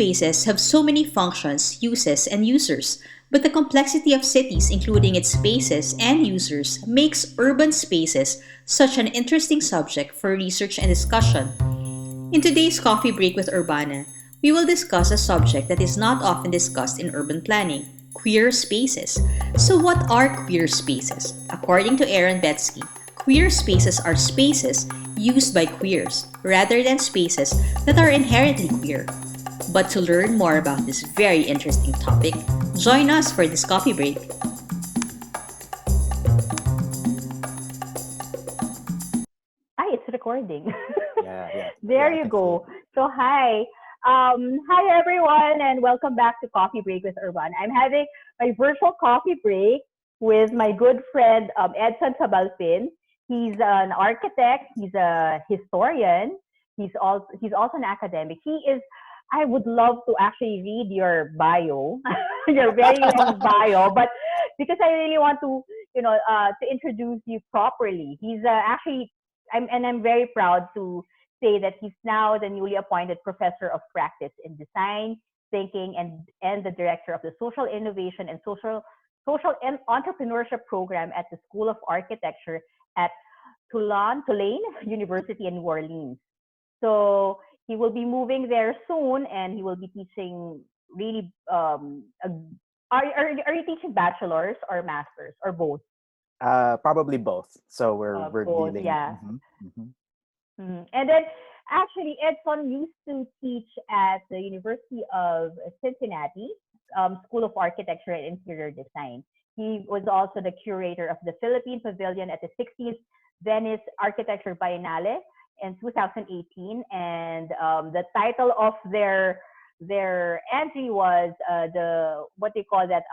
spaces have so many functions, uses, and users, but the complexity of cities, including its spaces and users, makes urban spaces such an interesting subject for research and discussion. In today's coffee break with Urbana, we will discuss a subject that is not often discussed in urban planning: queer spaces. So, what are queer spaces? According to Aaron Betsky, queer spaces are spaces used by queers rather than spaces that are inherently queer. But to learn more about this very interesting topic, join us for this coffee break. Hi, it's recording. Yeah, There I you can see it. go. So hi. Hi everyone and welcome back to Coffee Break with Urban. I'm having my virtual coffee break with my good friend Edson Sabalpin. He's an architect, he's a historian, he's also an academic. He is I would love to actually read your bio, your very long bio, but because I really want to, to introduce you properly. He's actually I'm very proud to say that he's now the newly appointed professor of practice in design thinking and the director of the social innovation and social and entrepreneurship program at the School of Architecture at Tulane University in New Orleans. So he will be moving there soon, and he will be teaching really. Are you teaching bachelor's or master's or both? Probably both. So we're Both, dealing. yeah. And then actually, Edson used to teach at the University of Cincinnati School of Architecture and Interior Design. He was also the curator of the Philippine Pavilion at the 60th Venice Architecture Biennale in 2018, and the title of their entry was the what they call that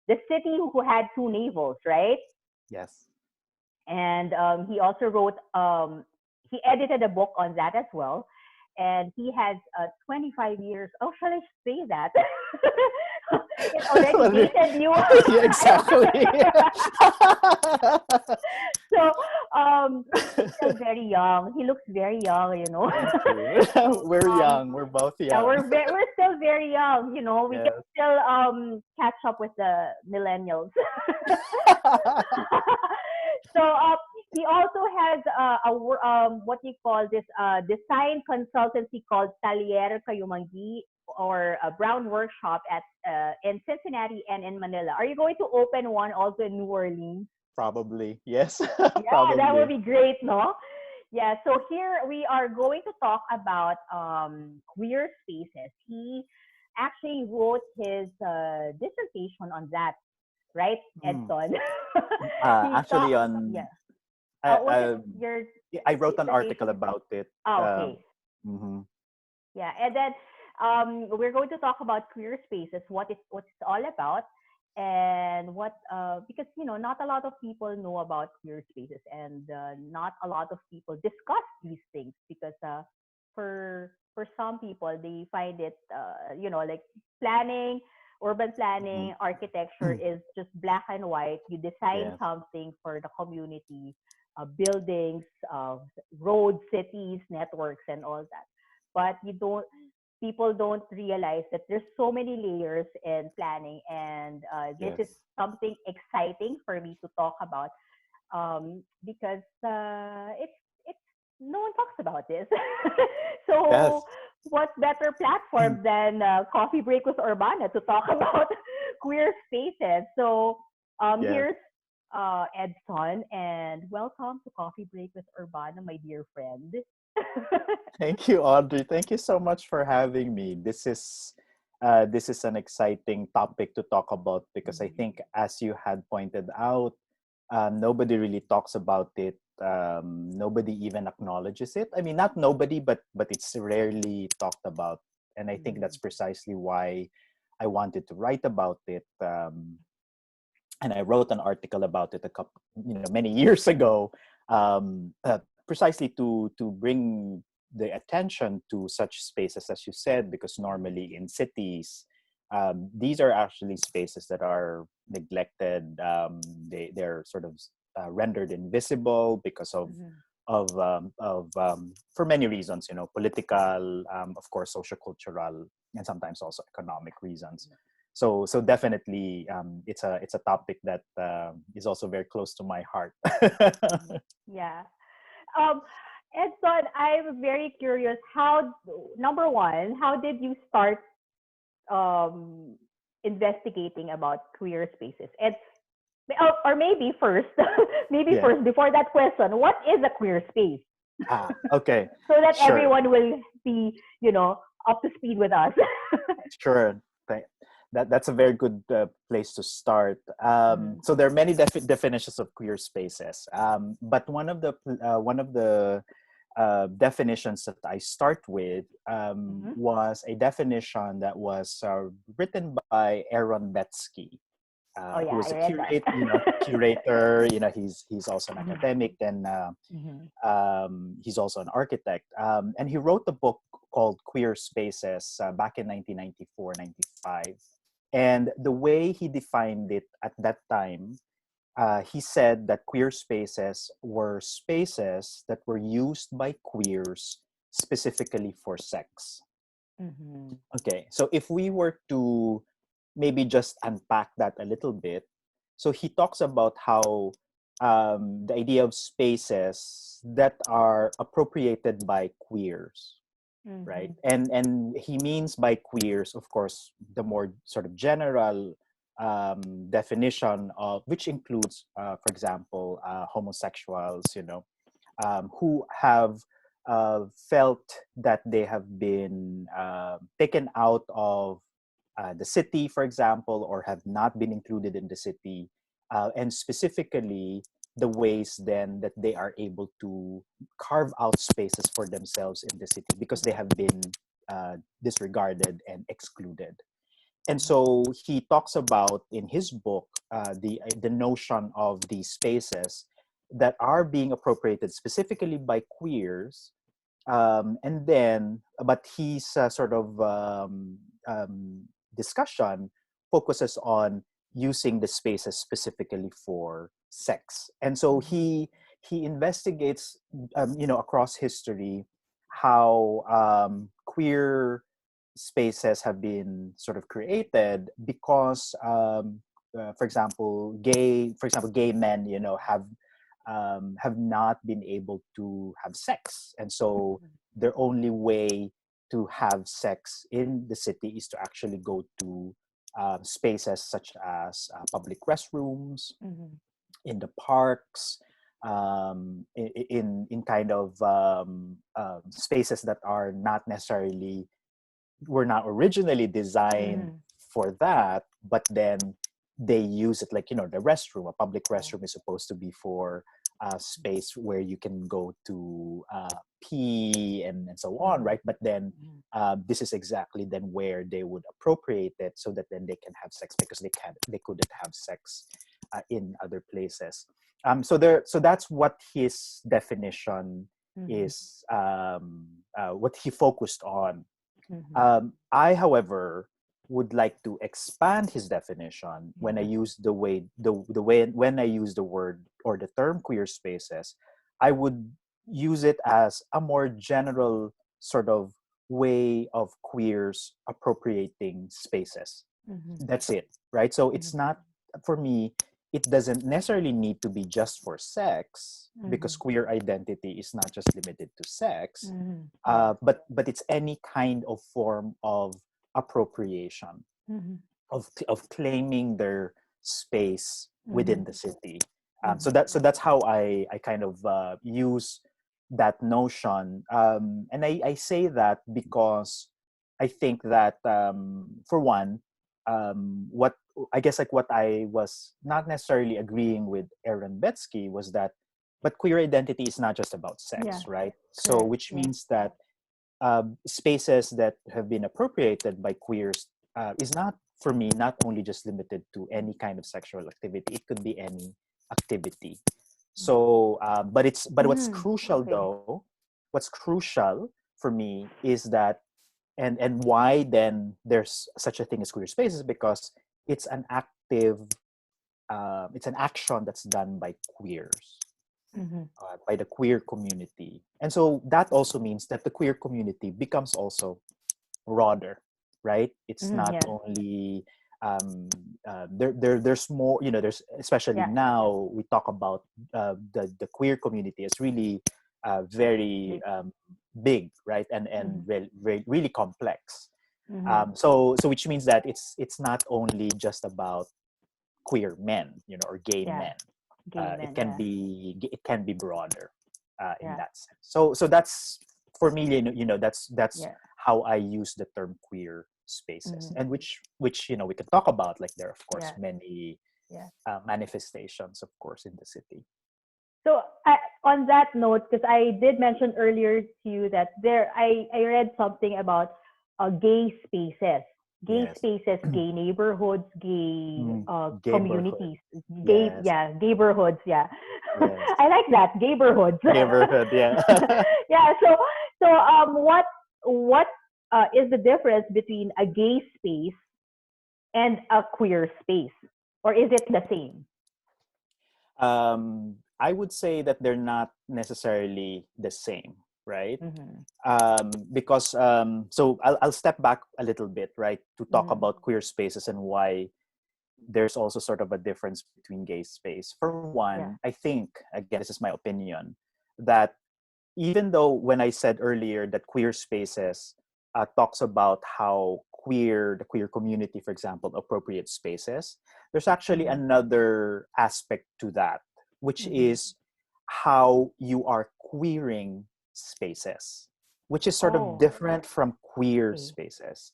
the city who had two navels, right? Yes. And he also wrote he edited a book on that as well, and he has 25 years. Oh, shall I say that? It already Well, dated you. yeah, exactly. So he's still very young. He looks very young, Thank you. We're um young. We're both yeah, young. we're still very young, we can Yes. still catch up with the millennials. So he also has what you call this design consultancy called Taller Kayumangi, or a Brown Workshop at in Cincinnati and in Manila. Are you going to open one also in New Orleans? Probably. Yes. Yeah, that would Probably. be great, no? Yeah, so here we are going to talk about queer spaces. He actually wrote his dissertation on that, right, Mm. Edson? He Actually, talked, on yeah. I, Was it your I wrote an article dissertation? about it. Oh, Um, okay. mhm. Yeah, and then we're going to talk about queer spaces, what it's all about, and what because not a lot of people know about queer spaces, and not a lot of people discuss these things because for some people they find it like planning, urban Mhm. planning, architecture is just black and white. You design Yes. something for the community, buildings, roads, cities, networks, and all that, but you don't people don't realize that there's so many layers in planning, and this is Yes. something exciting for me to talk about, because it's no one talks about this. So Yes. what better platform than Coffee Break with Urbana to talk about queer spaces? So Yes. here's Edson, and welcome to Coffee Break with Urbana, my dear friend. Thank you, Audrey. Thank you so much for having me. This is an exciting topic to talk about because I think, as you had pointed out, nobody really talks about it. Nobody even acknowledges it. I mean, not nobody, but it's rarely talked about, and I think that's precisely why I wanted to write about it. And I wrote an article about it many years ago, precisely to bring the attention to such spaces, as you said, because normally in cities, these are actually spaces that are neglected. They're sort of rendered invisible because of for many reasons, political, of course, social cultural. and sometimes also economic reasons. So definitely, it's a topic that is also very close to my heart. Yeah. Um, Edson, I'm very curious. How, number one, how did you start um, investigating about queer spaces? And or maybe first, maybe Yeah. first before that question, what is a queer space? Okay. So that Sure. everyone will be, up to speed with us. Sure. Thank- that's a very good place to start. Mm-hmm. So there are many definitions of queer spaces, but one of the definitions that I start with Mm-hmm. was a definition that was written by Aaron Betsky, Oh who yeah, was I a read that. curator. He's also an Mm-hmm. academic, and Mm-hmm. he's also an architect. And he wrote a book called Queer Spaces back in 1994, 95. And the way he defined it at that time, he said that queer spaces were spaces that were used by queers specifically for sex. Mm-hmm. Okay, so if we were to maybe just unpack that a little bit, so he talks about how the idea of spaces that are appropriated by queers, right? Mm-hmm. And he means by queers, of course, the more sort of general definition of which includes, for example, homosexuals, who have felt that they have been taken out of the city, for example, or have not been included in the city, and specifically the ways then that they are able to carve out spaces for themselves in the city because they have been disregarded and excluded. And so he talks about in his book the notion of these spaces that are being appropriated specifically by queers, and then but his discussion focuses on using the spaces specifically for sex. And so he investigates across history how queer spaces have been sort of created because for example gay men have not been able to have sex, and so their only way to have sex in the city is to actually go to spaces such as public restrooms, Mm-hmm. in the parks, in kind of spaces that are not necessarily were not originally designed Mm-hmm. for that, but then they use it like the restroom. A public Yeah. restroom is supposed to be for a space where you can go to pee and so on, Mm-hmm. right? But then this is exactly then where they would appropriate it so that then they can have sex because they couldn't have sex in other places. So that's what his definition Mm-hmm. is, what he focused on. Mm-hmm. I, however, would like to expand his definition when I Yeah. use the way when I use the word or the term queer spaces. I would use it as a more general sort of way of queers appropriating spaces. Mm-hmm. That's it, right? So Mm-hmm. it's not, for me, it doesn't necessarily need to be just for sex because Mm-hmm. queer identity is not just limited to sex, Mm-hmm. Yeah. but it's any kind of form of appropriation, Mm-hmm. of claiming their space within Mm-hmm. the city. Mm-hmm. So that's how I kind of use that notion, and I say that because I think that for one, what I guess like what I was not necessarily agreeing with Aaron Betsky was that, but queer identity is not just about Yeah. sex, right? So Correct. which Yeah. means that spaces that have been appropriated by queers is not, for me, not only just limited to any kind of sexual activity. It could be any activity. So but what's Mm. crucial Okay. though, what's crucial for me is that, and why then there's such a thing as queer spaces, because it's an active it's an action that's done by queers, Mm-hmm. by the queer community. And so that also means that the queer community becomes also broader. right? It's not Yeah. only there's more, there's, especially Yeah. now we talk about the queer community is really very Big. big, right? And Mhm. really complex. Mhm. So which means that it's not only just about queer men, or gay Yeah. men. Gay It men. can Yeah. be broader in Yeah. that sense. So that's for me, that's Yeah. how I use the term queer spaces, Mhm. and which we can talk about. Like, there are of course Yeah. many Yeah. manifestations, of course, in the city. So on that note, because I did mention earlier to you that I read something about gay Yes. spaces, gay neighborhoods, gay Neighborhood. communities, Yes. neighborhoods, yeah. Yes. I like that, neighborhoods. Neighborhood. Yeah. Yeah. What is the difference between a gay space and a queer space, or is it the same? I would say that they're not necessarily the same, right? Mm-hmm. Because so I'll step back a little bit, right, to talk Mm-hmm. about queer spaces and why there's also sort of a difference between gay space. For one, Yeah. I think, again, this is my opinion, that even though when I said earlier that queer spaces talks about how the queer community, for example, appropriate spaces, there's actually Mm-hmm. another aspect to that, which Mm-hmm. is how you are queering spaces, which is sort of Oh, different from queer okay. spaces.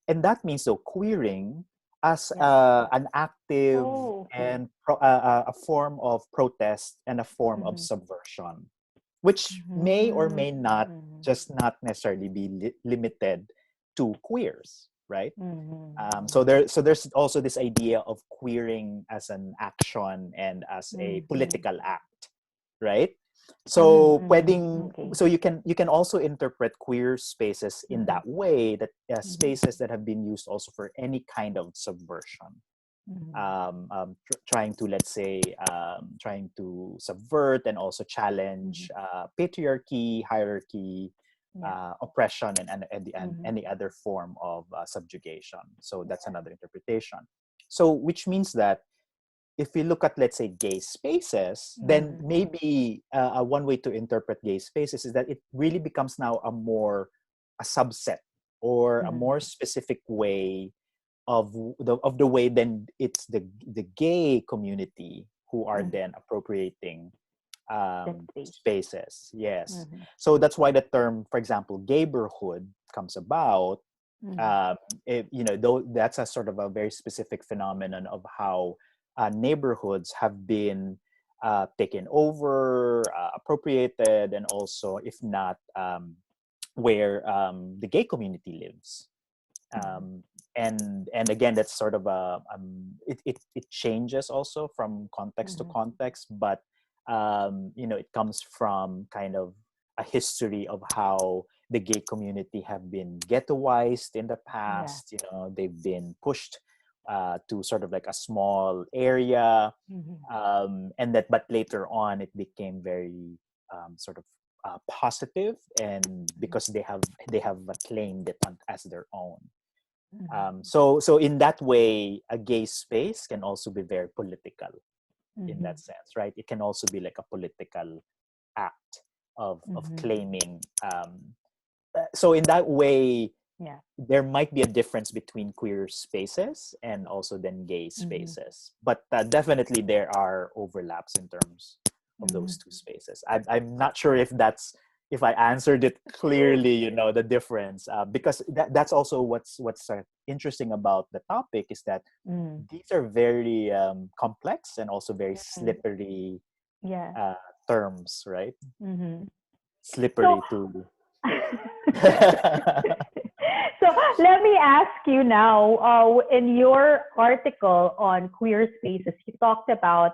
And that means, though, queering as Yeah. an active Oh, okay. and a form of protest and a form of Mm-hmm. subversion, which may or Mm-hmm. may not Mm-hmm. just not necessarily be limited to queers, right? Mm-hmm. So there's also this idea of queering as an action and as a Mm-hmm. political act, right? Mm-hmm. So Mm-hmm. Okay. you can also interpret queer spaces in Mm-hmm. that way, that Mm-hmm. spaces that have been used also for any kind of subversion, Mm-hmm. trying to, let's say, trying to subvert and also Mm-hmm. challenge patriarchy, hierarchy, Yeah. oppression, and Mm-hmm. any other form of subjugation. So that's another interpretation. So which means that if we look at, let's say, gay spaces, then Mm-hmm. maybe one way to interpret gay spaces is that it really becomes now a subset or a Mm-hmm. more specific way of the way then it's the gay community who are Mm-hmm. then appropriating That space. spaces. Yes. Mm-hmm. So that's why the term, for example, gayborhood comes about. Mm-hmm. um, though that's a sort of a very specific phenomenon of how neighborhoods have been taken over, appropriated, and also, if not, where the gay community lives. Mm-hmm. And again, that's sort of it changes also from context to Mm-hmm. context, but it comes from kind of a history of how the gay community have been ghettoized in the Yeah. past. They've been pushed to sort of like a small area, Mm-hmm. and that, but later on it became very sort of positive, and because they have claimed it as their own. Mm-hmm. So in that way, a gay space can also be very political in Mm-hmm. that sense, right? It can also be like a political act of Mm-hmm. claiming. So in that way, Yeah. there might be a difference between queer spaces and also then gay Mm-hmm. spaces, but definitely there are overlaps in terms of Mm-hmm. those two spaces. I'm not sure if I answered it clearly, the difference, because that's also what's interesting about the topic, is that Mm-hmm. these are very complex and also very Mm-hmm. slippery Yeah. uh, terms, right? Mm-hmm. So Slippery to. so let me ask you now, in your article on queer spaces, you talked about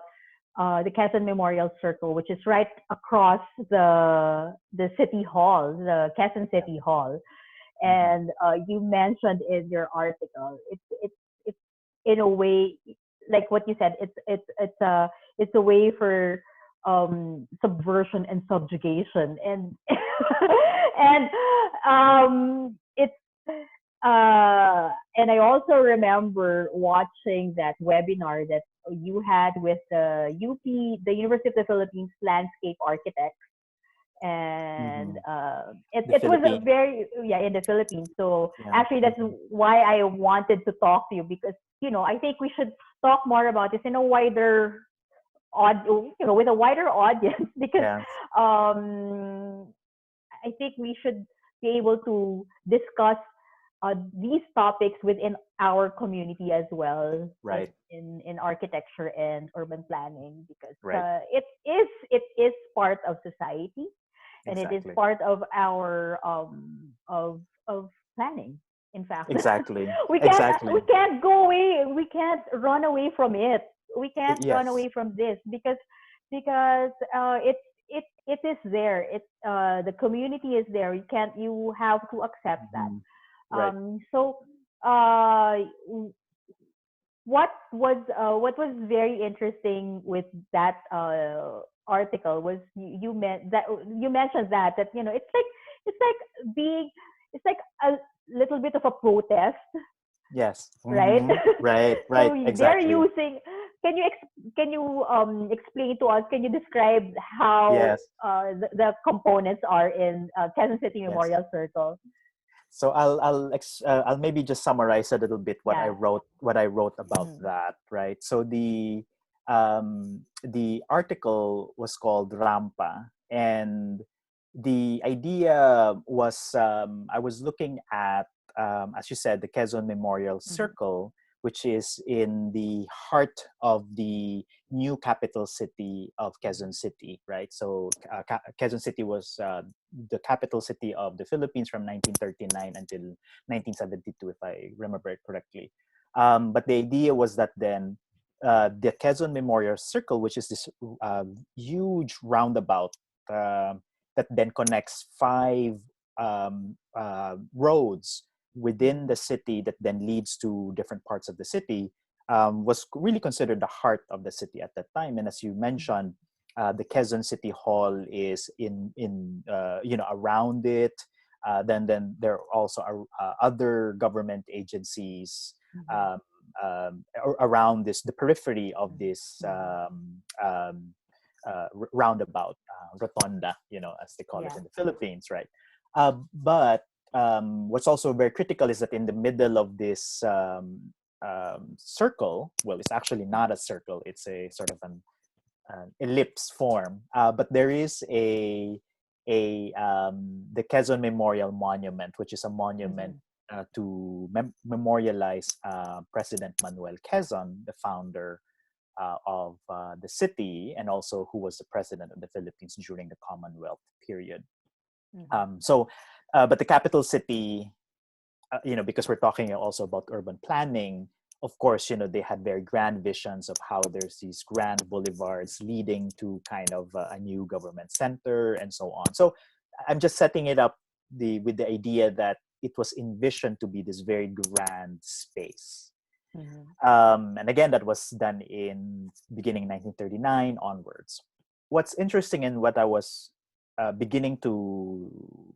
the Quezon Memorial Circle, which is right across the city hall, the Quezon City Hall. Mhm. And you mentioned in your article, it's in a way, like what you said, it's a way for subversion and subjugation, and and it's And I also remember watching that webinar that you had with the UP, the University of the Philippines landscape architect, and Hmm. The it was a Philippines. very, yeah, in the Philippines. So Yeah. actually, that's Hmm. why I wanted to talk to you, because I think we should talk more about this in a wider with a wider audience, because Yes. um I think we should be able to discuss these topics within our community as well, Right. in architecture and urban planning, because Right. it is part of society, and it is Exactly. part of our of planning. In fact, Exactly. we Exactly. can't go away. We can't run away from it. We can't run Yes. away from this, because it is there. The community is there. You have to accept that. Hmm. Right. So uh, what was very interesting with that article was, you mentioned that it's like it's like a little bit of a protest, Yes. right? Hmm. Right. So Right. they're Exactly. using. Can you explain to us? Can you describe how Yes. the components are in Quezon City Yes. Memorial Circle? So I'll maybe just summarize a little bit Yeah. what I wrote about Mm-hmm. that, right? So the article was called Rampa, and the idea was, I was looking at, as you said, the Quezon Memorial Mm-hmm. Circle, which is in the heart of the new capital city of Quezon City, right? So Quezon City was the capital city of the Philippines from 1939 until 1972, if I remember it correctly. But the idea was that then the Quezon Memorial Circle, which is this huge roundabout uh, that then connects five roads within Mm-hmm. the city that then leads to different parts of the city, was really considered the heart of the city at that time. And as you mentioned, the Quezon City Hall is around it. Then there also are other government agencies Mm-hmm. um, around the periphery of this Mm-hmm. roundabout, rotonda, as they call it Yeah. in the Philippines, right? But what's also very critical is that in the middle of this circle, well, it's actually not a circle; it's a sort of an ellipse form. But there is the Quezon Memorial Monument, which is a monument Mm-hmm. to memorialize President Manuel Quezon, the founder of the city, and also who was the president of the Philippines during the Commonwealth period. Mm-hmm. But the capital city, because we're talking also about urban planning, of course, they had very grand visions of how there's these grand boulevards leading to kind of a new government center and so on. So I'm just setting it up with the idea that it was envisioned to be this very grand space. Mm-hmm. And again, that was done in beginning 1939 onwards. What's interesting in what I was beginning to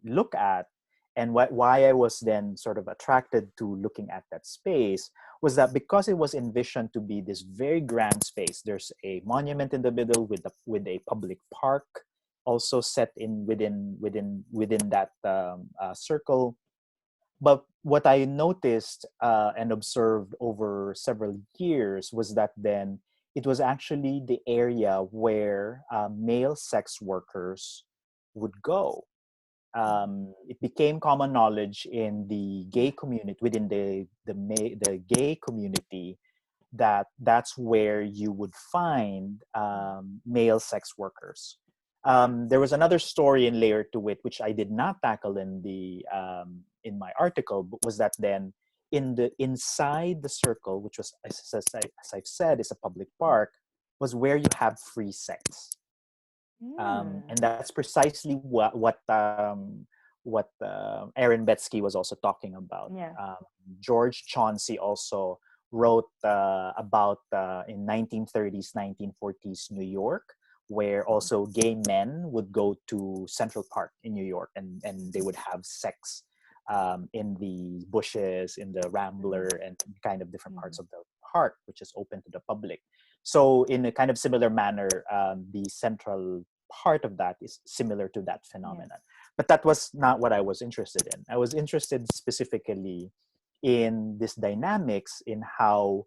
look at, and why I was then sort of attracted to looking at that space, was that because it was envisioned to be this very grand space, there's a monument in the middle with a public park also set in within that circle. But what I noticed and observed over several years was that then it was actually the area where male sex workers would go. It became common knowledge in the gay community, within the gay community, that that's where you would find male sex workers. There was another story in layer to it, which I did not tackle in my article, but was that then inside the circle, which was, as I've said, is a public park, was where you have free sex. And Mm. that's precisely what Aaron Betsky was also talking about. Yeah. George Chauncey also wrote about in 1930s, 1940s New York, where also gay men would go to Central Park in New York, and they would have sex in the bushes, in the Rambler, and kind of different Mhm. parts of the park, which is open to the public. So, in a kind of similar manner, the central part of that is similar to that Yeah. phenomenon. But that was not what I was interested in. I was interested specifically in this dynamics in how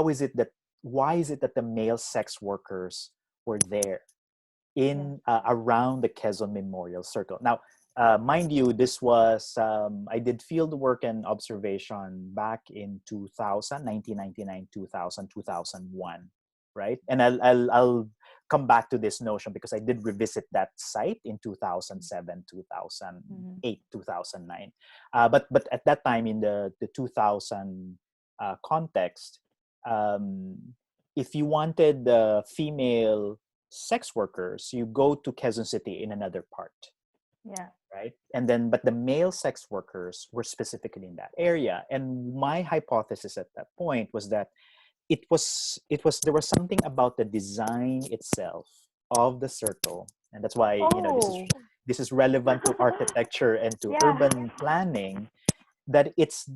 is it that why is it that the male sex workers were there Yeah. in around the Quezon Memorial Circle. Now, mind you, this was I did field work and observation back in 2000, 1999, 2000, 2001, right? And I'll come back to this notion because I did revisit that site in 2007, 2008, Mhm. 2009. But at that time in the 2000 context, um, if you wanted the female sex workers, you go to Quezon City in another part, Yeah. right? And then, but the male sex workers were specifically in that area. And my hypothesis at that point was that there was something about the design itself of the circle, and that's why Oh. this is relevant to architecture and to Yeah. urban planning. That it's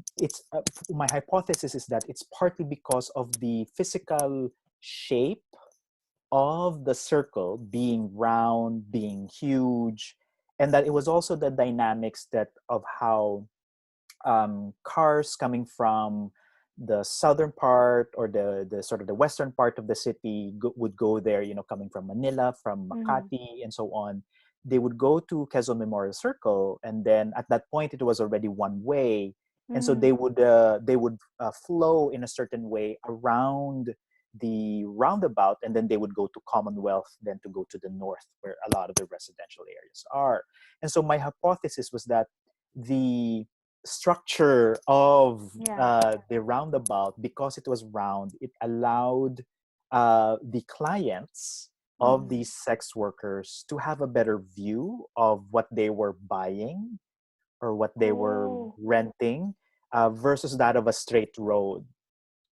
my hypothesis is that it's partly because of the physical shape of the circle being round, being huge, and that it was also the dynamics that of how cars coming from the southern part or the sort of the western part of the city would go there, coming from Manila, from Mhm. Makati, and so on. They would go to Quezon Memorial Circle, and then at that point it was already one way, and so Mhm. they would flow in a certain way around the roundabout, and then they would go to Commonwealth, then to go to the north where a lot of the residential areas are. And so my hypothesis was that the structure of Yeah. the roundabout, because it was round, it allowed the clients of Mhm. these sex workers to have a better view of what they were buying or what they were Oh. renting versus that of a straight road.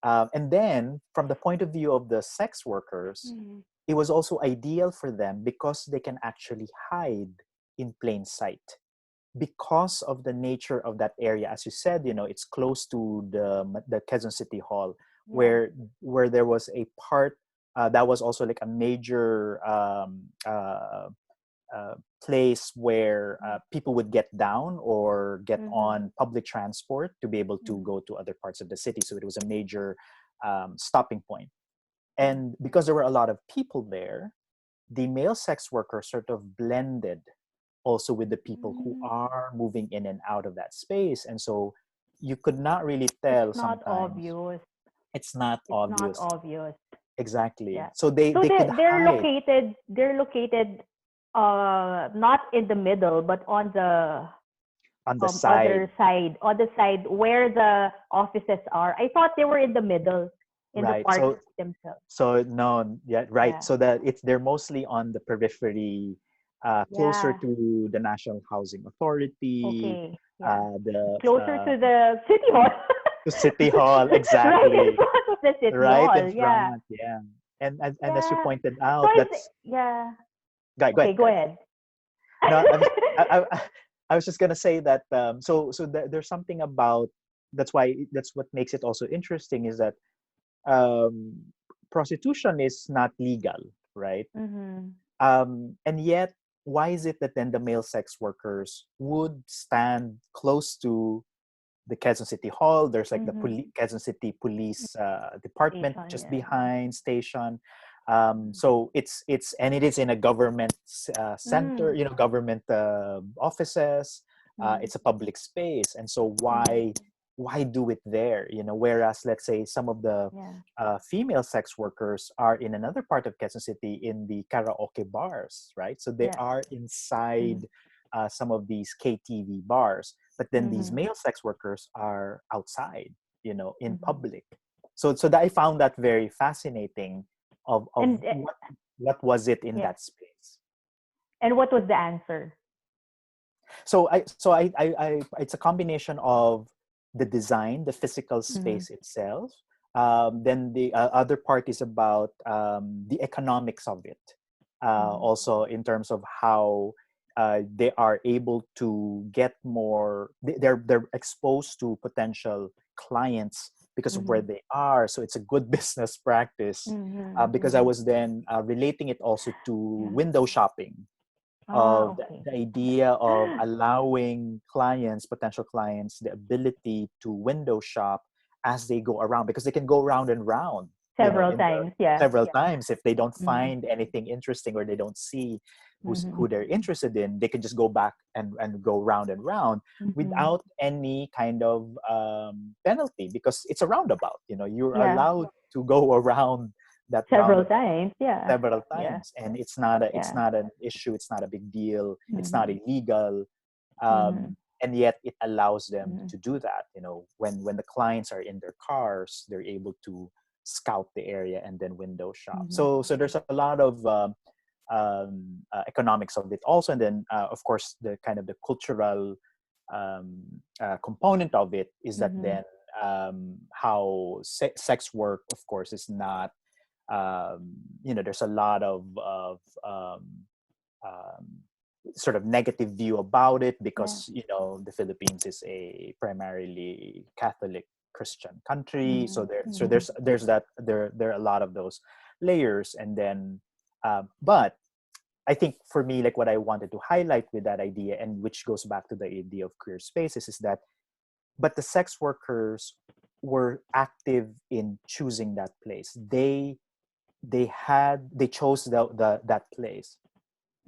And then, from the point of view of the sex workers, Mhm. it was also ideal for them because they can actually hide in plain sight because of the nature of that area. As you said, it's close to the Quezon City Hall, Yeah. where there was a part that was also like a major uh, place where people would get down or get Mhm. on public transport to be able to Mhm. go to other parts of the city. So it was a major stopping point. Yeah. And because there were a lot of people there, the male sex workers sort of blended also with the people who Mm. are moving in and out of that space. And so you could not really It's tell not sometimes. obvious. It's not It's not obvious. obvious. Exactly. Yeah. So they So they could hide they're located not in the middle but on the side, on the side where the offices are. I thought they were in the middle in the right? parks So themselves. so no, yeah, right. Yeah. So that they're mostly on the periphery, closer Yeah. to the National Housing Authority, Okay. Yeah. the Closer to the city hall. to City Hall, Right in exactly, front of the city right in hall. Yeah. front. Yeah, and as you Yeah. pointed So out, it's that's yeah. go Okay, ahead, go go ahead. ahead. No, I was just gonna say that there's something about that's what makes it also interesting is that um, prostitution is not legal, right? Mhm. And yet, why is it that then the male sex workers would stand close to the Quezon City Hall? There's like the Mhm. Quezon City Police Department Station, just yeah. behind station. So it is in a government center, Mm. government offices. Mhm. It's a public space, and so Mhm. why do it there? Whereas let's say some of the Yeah. female sex workers are in another part of Quezon City in the karaoke bars, right? So they Yeah. are Mhm. inside some of these KTV bars, but then these Mhm. male sex workers are outside, in Mhm. public. So that I found that very fascinating of And what was it in yeah. that space. And what was the answer? It's a combination of the design, the physical Mhm. space itself. Then the other part is about the economics of it. Mhm. Also in terms of how they are able to get more. They're exposed to potential clients because of where Mm-hmm. they are. So it's a good business practice. Because I Mm-hmm. was then relating it also to Yeah. window shopping, of Okay. the idea of allowing clients, potential clients, the ability to window shop as they go around, because they can go round and round, Several in the times. Yeah. several Yeah. times. If they don't Mm-hmm. find anything interesting or they don't see Mm-hmm. who they're interested in, they can just go back and go round and round Mm-hmm. without any kind of penalty, because it's a roundabout. You're Yeah. allowed to go around that Several roundabout times. Yeah. several Yeah. times, and it's Yeah. not an issue, it's not a big deal, it's not Mm-hmm. illegal. Mm-hmm. And yet it allows them Mm-hmm. to do that. When the clients are in their cars, they're able to scout the area and then window shop. Mm-hmm. So there's a lot of economics of it also, and then of course the kind of the cultural component of it is that Mm-hmm. then how sex work, of course, is not there's a lot of um, sort of negative view about it, Yeah. because the Philippines is a primarily Catholic Christian country. Mm-hmm. So Mm-hmm. there's that, there are a lot of those layers. And then but I think for me, like what I wanted to highlight with that idea, and which goes back to the idea of queer spaces, is that but the sex workers were active in choosing that place. They chose that place,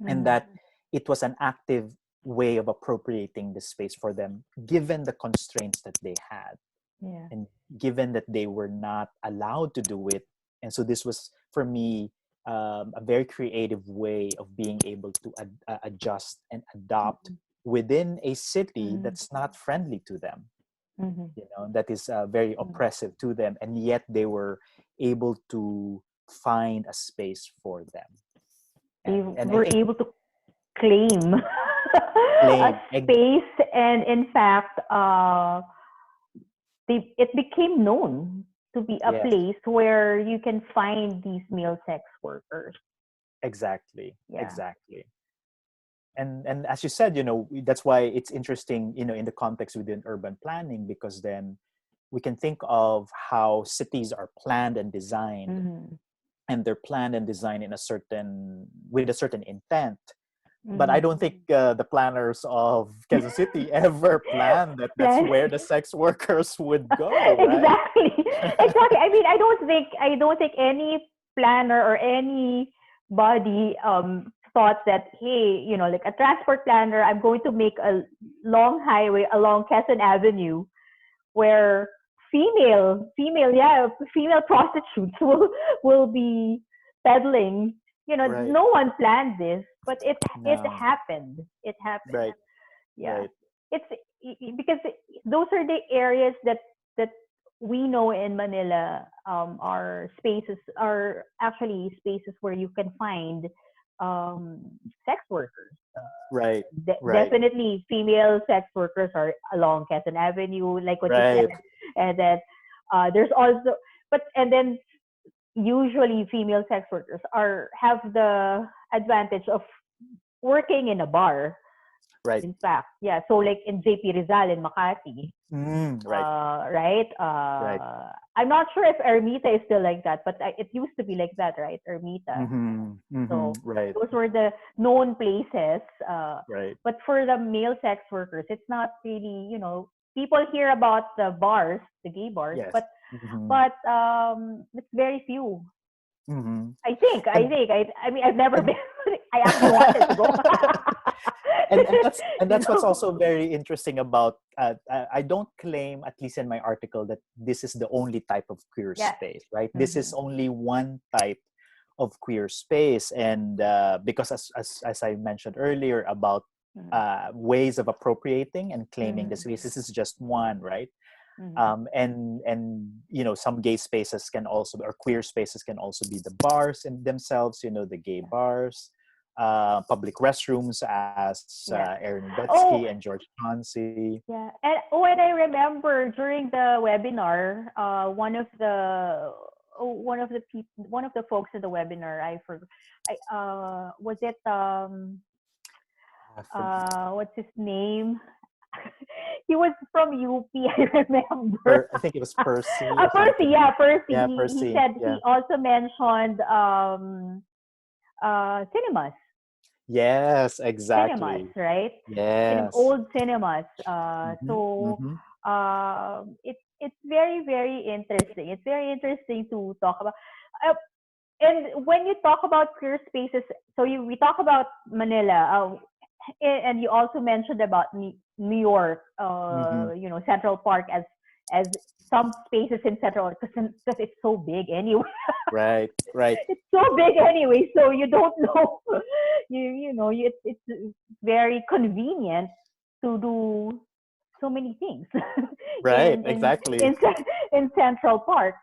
and Mm-hmm. that it was an active way of appropriating the space for them, given the constraints that they had, Yeah. and given that they were not allowed to do it. And so this was for me a very creative way of being able to adjust and adopt Mm-hmm. within a city Mm-hmm. that's not friendly to them, Mm-hmm. that is very oppressive to them, and yet they were able to find a space for them. They And I were think able to claim a claim space, and in fact, it became known to be a yes, place where you can find these male sex workers. exactly, Yeah. exactly. And as you said, that's why it's interesting, in the context within urban planning, because then we can think of how cities are planned and designed, Mm-hmm. and they're planned and designed with a certain intent. But I Mm-hmm. don't think the planners of Quezon City ever planned that that's Plan. where the sex workers would go, right? Exactly. Exactly. I mean, I don't think any planner or anybody thought that, hey, like a transport planner, I'm going to make a long highway along Quezon Avenue where female prostitutes will be peddling. Right. No one planned this, but it No. happened. It happened. Right. Yeah. Right. It's because those are the areas that we know in Manila, are actually spaces where you can find um, sex workers. Right. Right. Definitely, female sex workers are along Quezon Avenue, like what you Right. said, and then there's also, but and then usually female sex workers are have the advantage of working in a bar. Right. In fact, yeah. So like in JP Rizal in Makati, Right. right? Right. I'm not sure if Ermita is still like that, but it used to be like that, right? Ermita. Mm-hmm. Mm-hmm. So Right. those were the known places. Right. But for the male sex workers, it's not really, people hear about the bars, the gay bars, Yes. but Mm-hmm. but it's very few. Mm-hmm. I think. I And think. I mean, I've never and been. I actually wanted to go. and you that's what's know. also very interesting about I don't claim, at least in my article, that this is the only type of queer Yeah. space, right? This is Mm-hmm. only one type of queer space. And because as I mentioned earlier about ways of appropriating and claiming the Mm-hmm. space, this is just one, right? Mm-hmm. And some gay spaces can also, or queer spaces can also be the bars in themselves, the gay Yeah. bars, public restrooms, as Yeah. Aaron Betsky Oh, and George Chauncey. yeah. And I remember during the webinar, one of the folks in the webinar, I forgot. Was it What's his name? He was from UP, I remember. I think it was Percy or Percy, something. yeah, Percy. Yeah, He Percy. said Yeah. he also mentioned cinemas, Yes, cinemas, exactly. right? Yes. Old cinemas. Mm-hmm. So Mm-hmm. it's very very interesting. It's very interesting to talk about. Uh, and when you talk about queer spaces, so we talk about Manila, and you also mentioned about New York, Mm-hmm. Central Park as some spaces in Central Park because it's so big anyway. Right, right. It's so big anyway, so you don't know. It's very convenient to do so many things Right, in in exactly. in in Central Park.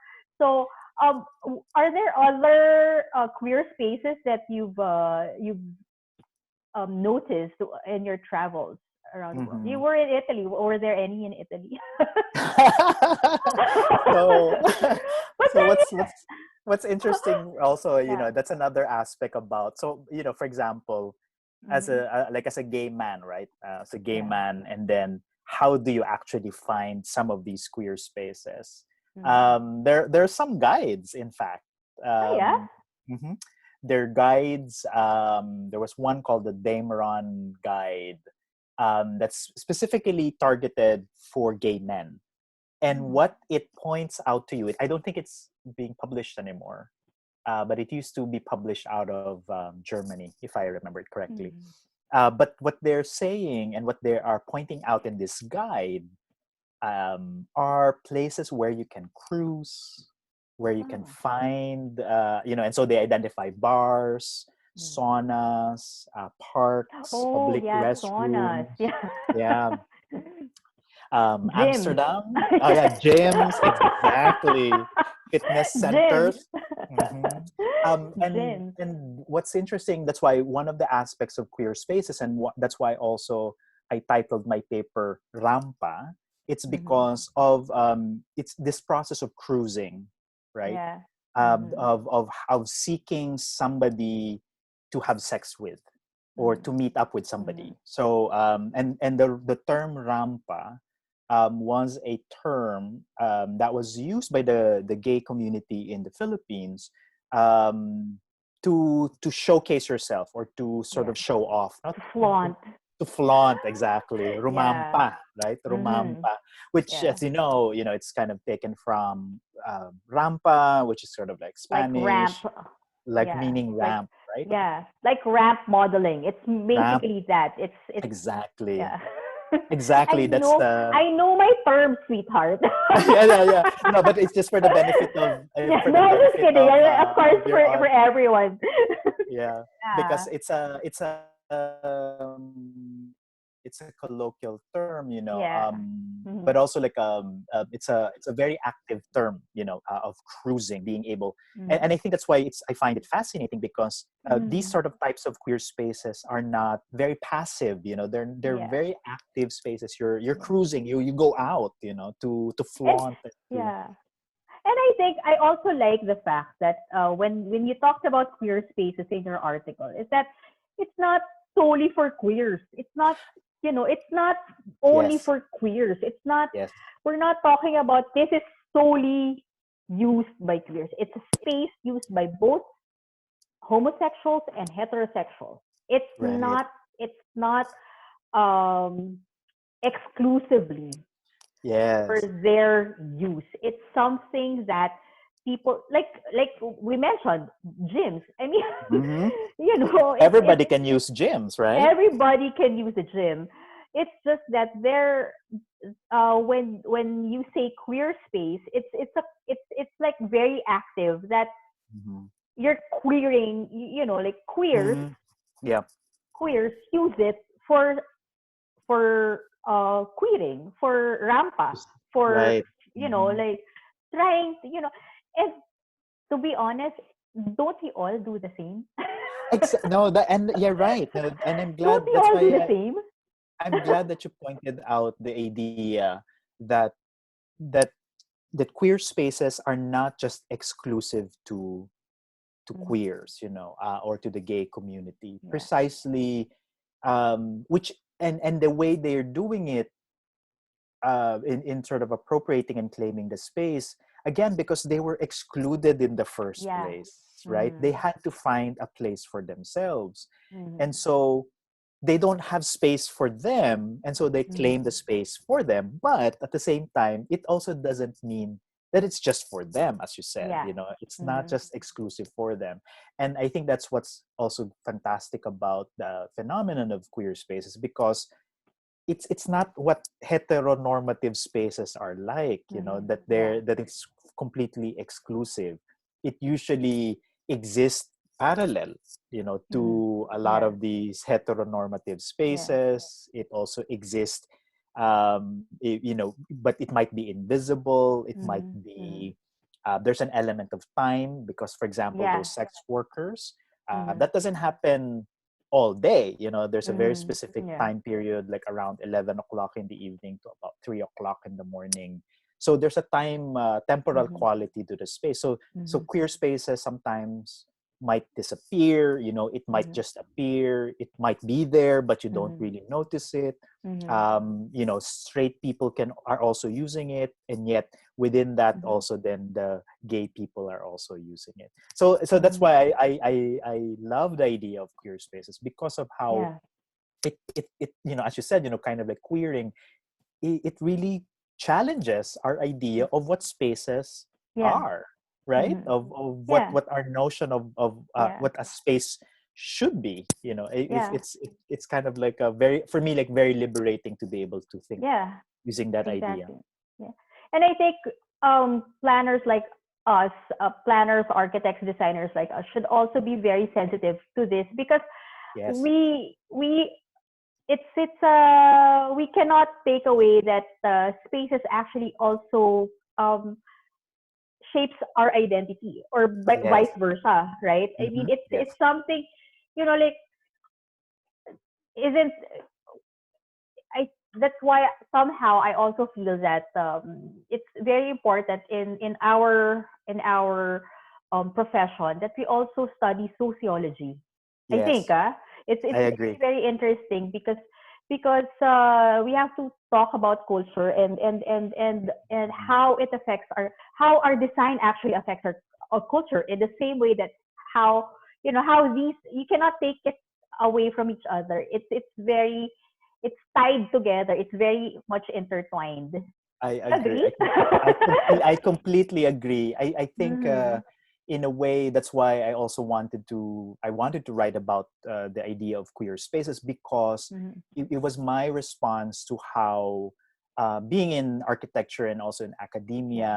So, are there other queer spaces that you've noticed in your travels around the world? You Mm-hmm. were in Italy. Were there any in Italy? So But so then, what's interesting also, yeah. that's another aspect about, so for example, as Mm-hmm. as a gay man, right? As a gay Yeah. man, and then how do you actually find some of these queer spaces? Mm. There are some guides, in fact. Oh yeah. Mhm. There are guides. There was one called the Dameron Guide, that's specifically targeted for gay men. And Mm. what it points out to you, I don't think it's being published anymore, but it used to be published out of Germany, if I remember it correctly. Mm. But what they're saying and what they are pointing out in this guide are places where you can cruise, where you can Oh. find, and so they identify bars, Mm. saunas, parks, Oh public yeah, saunas. restrooms. Yeah. Yeah, Gyms. Amsterdam. Oh yeah, gyms, exactly. Fitness Gyms. centers. Hmm. And Gyms. what's interesting, that's why one of the aspects of queer spaces, and that's why also I titled my paper Rampa. It's Mm-hmm. because of it's this process of cruising, right? Yeah. Mm-hmm. Of seeking somebody to have sex with, or to meet up with Mm-hmm. somebody. So and the term rampa was a term that was used by the gay community in the Philippines, um, to showcase yourself, or to sort Yeah. of show off, not To flaunt. to flaunt, exactly. Yeah. Rumampa, right? Mm-hmm. Rumampa, which, Yeah. as you know, it's kind of taken from rampa, which is sort of like Like ramp. Spanish, like Yeah. meaning Like ramp, right? yeah. Like ramp modeling. It's Ramp, basically that. It's exactly, yeah. exactly. That's the I know my term, sweetheart. yeah, yeah, yeah. No, but it's just for the benefit of Yeah, no, I'm just kidding. Of course, of your for audience. everyone. Yeah, because Yeah. it's a colloquial term, Yeah. but Mm-hmm. also like it's a very active term, of cruising, being able, and Mm-hmm. I think that's why I find it fascinating, because these Mm-hmm. sort of types of queer spaces are not very passive, they're Yeah. very active spaces. You're Yeah. cruising, you go out, to And flaunt it, to yeah. And I think I also like the fact that when you talked about queer spaces in your article, is that it's not solely for queers. It's not only yes, for queers. It's not. yes, We're not talking about this is solely used by queers. It's a space used by both homosexuals and heterosexuals. It's right, not. It's not um, exclusively for yes. their use. It's something that people like we mentioned gyms. I mean, Hmm. it's Everybody can use gyms, right? everybody can use a gym. It's just that there when you say queer space, it's like very active that Hmm. you're queering, like Hmm. Yeah. queers use it for queering, for rampa, for Right. Hmm. like trying and to be honest, don't we all do the same? No, and you're right. No, and I'm Don't glad. we That's all do why the same? I'm glad that you pointed out the idea that that that queer spaces are not just exclusive to Mhm. queers, or to the gay community. Yeah. Precisely, which and the way they're doing it, in sort of appropriating and claiming the space, again, because they were excluded in the first Yeah. place, right? They Mm-hmm. had to find a place for themselves, and Mm-hmm. so they don't have space for them, and so they claim the Mm-hmm. space for them. But at the same time, it also doesn't mean that it's just for them, as you said. Yeah. It's not Mm-hmm. just exclusive for them. And I think that's what's also fantastic about the phenomenon of queer spaces, because it's not what heteronormative spaces are like, Mm-hmm. that Yeah. it's completely exclusive. It usually exists parallel, Mm-hmm. to a lot Yeah. of these heteronormative Yeah. spaces. It also exists, but it might be invisible. It might Mm-hmm. Mm-hmm. be, there's an element of time, because, for example, Yeah. those sex workers, Mm-hmm. that doesn't happen all day. There's a very specific Mm-hmm. Yeah. time period, like around 11 o'clock in the evening to about 3 o'clock in the morning. So there's a temporal Mm-hmm. quality to the space. So Mm-hmm. queer spaces sometimes might disappear. It might Mm-hmm. just appear. It might be there, but you don't Mm-hmm. really notice it. Mm-hmm. Straight people are also using it, and yet within that, Mm-hmm. also then the gay people are also using it. So that's Mm-hmm. why I love the idea of queer spaces, because of how Yeah. it as you said, kind of like queering, it really challenges our idea of what spaces Yeah. are, right? Mm-hmm. Of Yeah. what our notion of Yeah. what a space should be. Yeah. It's kind of like a very, for me, like very liberating to be able to think Yeah. using that idea. Exactly. Yeah. And I think planners like us, planners, architects, designers like us should also be very sensitive to this, because Yes. we we cannot take away that spaces actually also um, shapes our identity, or Yes. vice versa, right? I mean, it's Yes. something, like, isn't I that's why somehow I also feel that it's very important in our profession that we also study sociology. I think Yes. it's I very, agree. very interesting, because we have to talk about culture, and Mhm. how our design actually affects our culture, in the same way that how how these, you cannot take it away from each other. It's tied together. It's very much intertwined. I agree. Agree? I completely agree. I think, Mm-hmm. in a way, that's why I wanted to write about the idea of queer spaces, because Mm-hmm. it was my response to how, being in architecture and also in Yeah. academia,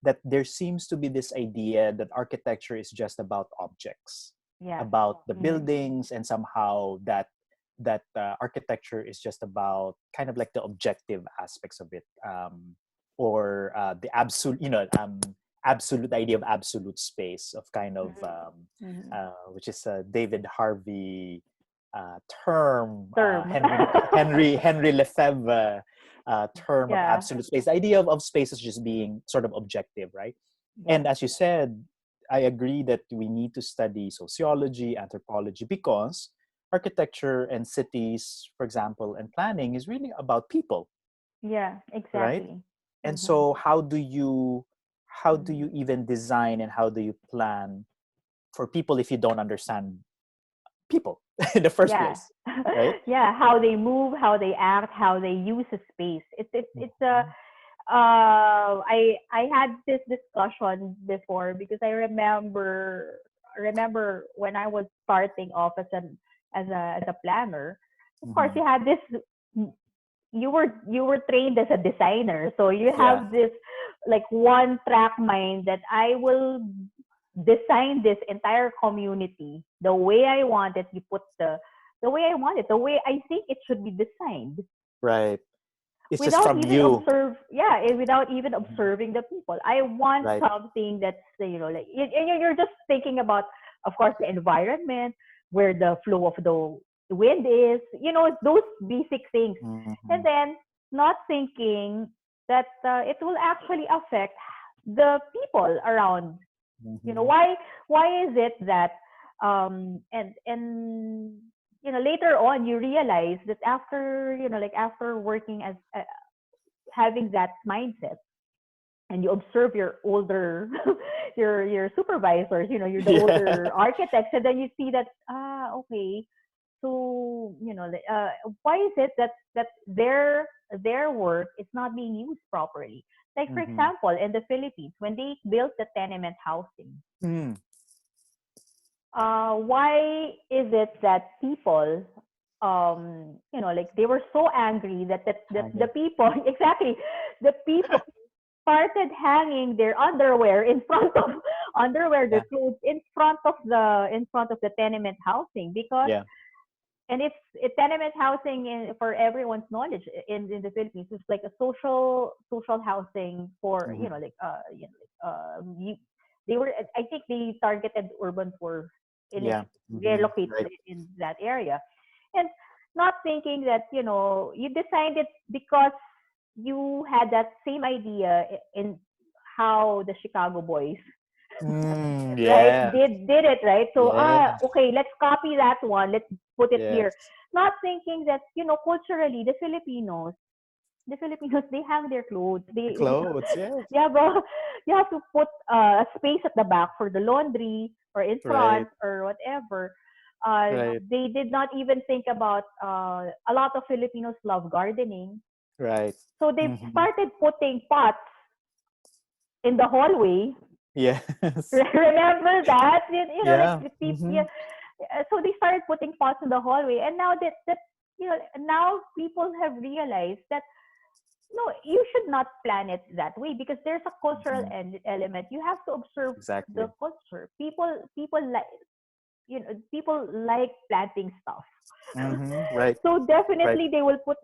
that there seems to be this idea that architecture is just about objects, Yeah. about the Mm-hmm. buildings, and somehow that architecture is just about kind of like the objective aspects of it, or the absolute idea of absolute space, of kind of, Mm-hmm. which is a David Harvey term, Term. Henry Lefebvre term of Yeah. absolute space, the idea of space as just being sort of objective, right? Yeah. And as you said, I agree that we need to study sociology, anthropology, because architecture and cities, for example, and planning is really about people, Yeah. right? Exactly. And Mm-hmm. so how do you Mm-hmm. even design and how do you plan for people if you don't understand people in the first Yeah. place, right? Yeah. How they move, how they act, how they use a space. It's a Mhm. I had this discussion before, because I remember when I was starting off as a planner. Of course, Mhm. you had this. You were trained as a designer, so you Yeah. have this, like, one track mind that I will design this entire community the way I want it. You put the way I want it, the way I think it should be designed, Right. It's just without from even you. without even Mhm. observing the people. I want Right. something that's, like, you're just thinking about, of course, the environment, where the flow of the wind is, those basic things. And Mhm. then, not thinking that it will actually affect the people around. Mhm. Why is it that, and later on you realize that after, like after working as having that mindset, and you observe your older your supervisors, you're the Yeah. older architects, and then you see that, okay, so why is it that their work is not being used properly? Like for Mm-hmm. example, in the Philippines, when they built the tenement housing, Mm. why is it that people, like they were so angry that the Hanging. people exactly, the people started hanging their underwear in front of their Yeah. clothes in front of the tenement housing, because, Yeah. and it's tenement housing, for everyone's knowledge, in the Philippines, it's like a social housing for, Mm-hmm. you, they were, I think they targeted urban poor in it. Yeah. They're Mm-hmm. located Right. in that area, and not thinking that, you designed it because you had that same idea in how the Chicago boys, Mm, right, yeah. did it, right? So, Yes. okay, let's copy that one, let's put it here, Yes. not thinking that, culturally, the Filipinos, they hang their clothes, The they clothes. Yes. you have you have to put a space at the back for the laundry, or in Right. front, or whatever. Right. They did not even think about, a lot of Filipinos love gardening, Right. so they Mm-hmm. started putting pots in the hallway. Yes. Remember that? Like Yeah. the people, Mm-hmm. yeah. So they started putting pots in the hallway, and now that now people have realized that, no, you should not plan it that way, because there's a cultural Mm-hmm. element. You have to observe the Exactly. culture. People like, people like planting stuff. Mm-hmm. Right. So Right. definitely they will put.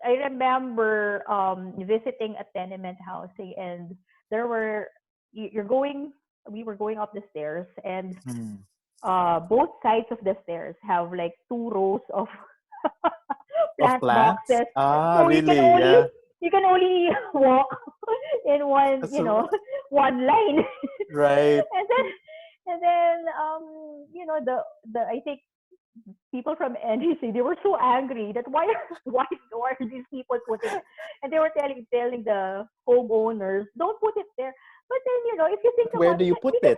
I remember visiting a tenement housing, and there were you're going. We were going up the stairs, and Mm. both sides of the stairs have like two rows of Of plant plants? boxes. Ah, So really? Yeah. you can only walk in one, So, one line. right. And then the I think people from NEC, they were so angry that why are these people putting it, and they were telling the homeowners, don't put it there. But then, if you think But where about do it, you like, put it?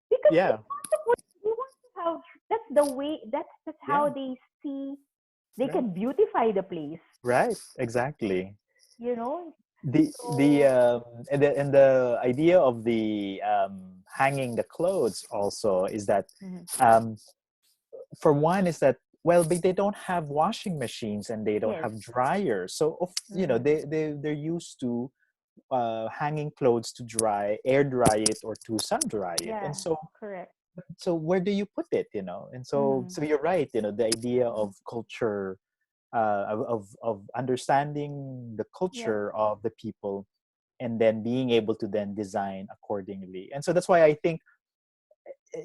because they Yeah. want to put, they want to have, that's the way, that's how Yeah. they see they Right. can beautify the place, Right. Exactly. you know. The So and the idea of the hanging the clothes also is that mhm, um, for one is that, well, they don't have washing machines and they don't yes, have dryers, so mm, they're used to hanging clothes to dry, air dry it, or to sun dry it. And yeah, so correct, where do you put it, and so mm, you're right, the idea of culture, of understanding the yeah, culture of the people, and then being able to then design accordingly. And so that's why I think,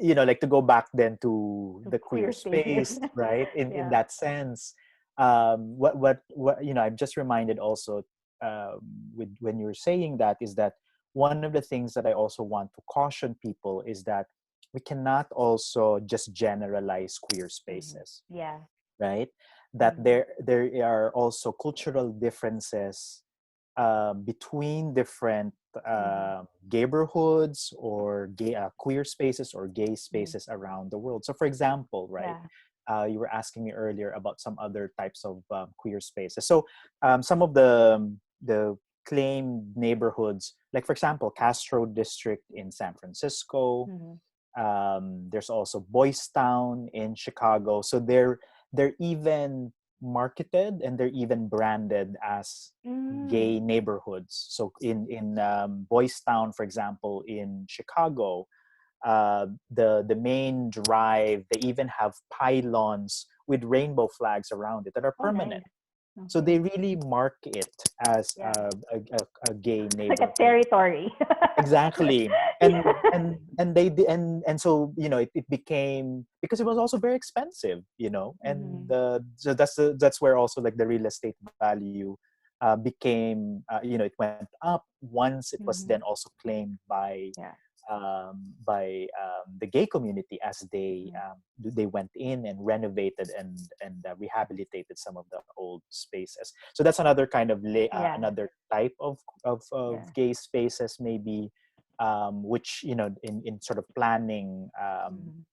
like, to go back then to to the queer queer spaces. space, right, in Yeah, that sense. What I'm just reminded also, um, with when you're saying that, is that one of the things that I also want to caution people is that we cannot also just generalize queer hmm, spaces, yeah, right? That mm, there are also cultural differences between different hmm, neighborhoods, or queer spaces or gay mm, spaces around the world. So, for example, right, yeah, you were asking me earlier about some other types of queer spaces. So, some of the claimed neighborhoods, like for example, Castro District in San Francisco. hmm, There's also Boys Town in Chicago. So they're even marketed and they're even branded as mm, gay neighborhoods. So in Boys Town, for example, in Chicago, the main drive, they even have pylons with rainbow flags around it that are oh nice, permanent. So okay, they really mark it as yeah, a gay it's like a neighborhood. territory. Exactly. And and so, it became, because it was also very expensive, Hmm, and so that's where also, like, the real estate value became, it went up once it was then hmm, also claimed by yeah, the gay community as they went in and renovated and rehabilitated some of the old spaces. So that's another kind of Yeah. another type of Yeah. gay spaces maybe, which in sort of planning, Mhm.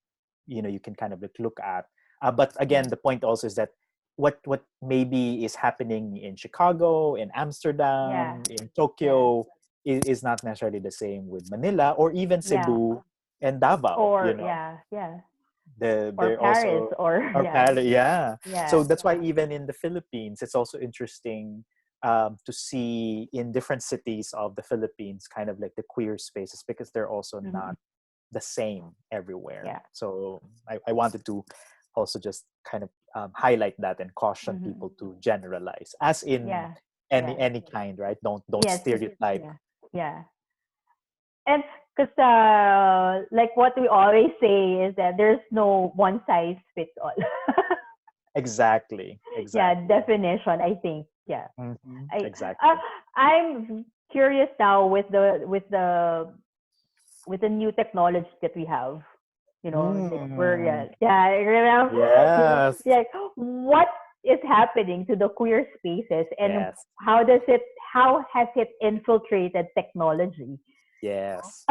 you can kind of look at. But again, Yeah. the point also is that what maybe is happening in Chicago, in Yeah. Amsterdam, in Yeah. Tokyo is not necessarily the same with Manila or even Yeah. Cebu and Davao. Or yeah. Yeah. Or They're Paris also or or yeah. yeah. So Yeah. that's why even in the Philippines, it's also interesting to see in different cities of the Philippines kind of like the queer spaces, because they're also Mhm. not the same everywhere. Yeah. So I wanted to also just kind of highlight that and caution Mhm. people to generalize, as in Yeah. any Yeah. any kind, right? Don't Yes. stereotype. Yeah. Yeah. And because like what we always say is that there's no one size fits all. Exactly, Yeah, exactly. definition, I think. Yeah. I uh, Exactly. I'm curious now with the new technology that we have. Like we're Mm, yeah, I remember yes, like what is happening to the queer spaces and yes, how does it how has it infiltrated technology? yes.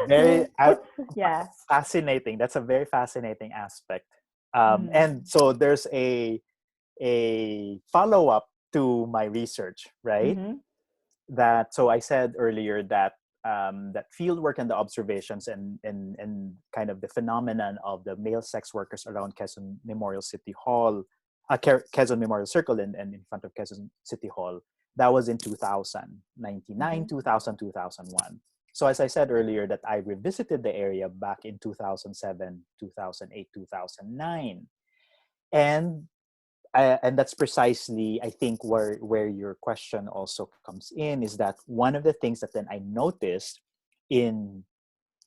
Very What's yeah. fascinating. That's a very fascinating aspect. Mm-hmm. And so there's a follow up to my research, right? Mm-hmm. That so I said earlier that that field work and the observations and kind of the phenomenon of the male sex workers around Quezon Memorial City Hall, Quezon Memorial Circle, and in front of Quezon City Hall. That was in 2000, Mm-hmm. 2000, 2001. So as I said earlier, that I revisited the area back in 2007, 2008, 2009. And and that's precisely, I think, where your question also comes in, is that one of the things that then I noticed in